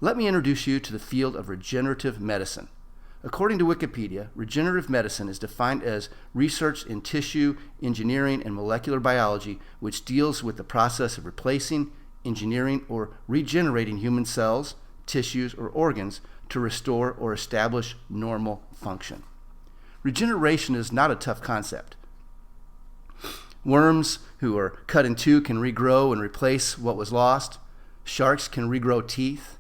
Let me introduce you to the field of regenerative medicine. According to Wikipedia, regenerative medicine is defined as research in tissue, engineering, and molecular biology, which deals with the process of replacing, engineering, or regenerating human cells, tissues, or organs to restore or establish normal function. Regeneration is not a tough concept. Worms who are cut in two can regrow and replace what was lost. Sharks can regrow teeth.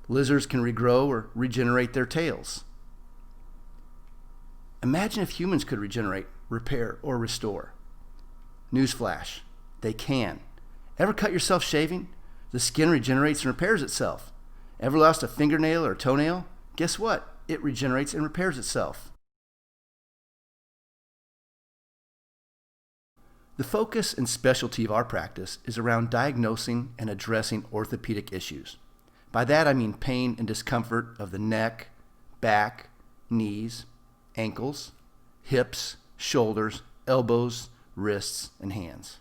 Lizards can regrow or regenerate their tails. Imagine if humans could regenerate, repair, or restore. Newsflash, they can. Ever cut yourself shaving? The skin regenerates and repairs itself. Ever lost a fingernail or toenail? Guess what? It regenerates and repairs itself. The focus and specialty of our practice is around diagnosing and addressing orthopedic issues. By that I mean pain and discomfort of the neck, back, knees, ankles, hips, shoulders, elbows, wrists, and hands.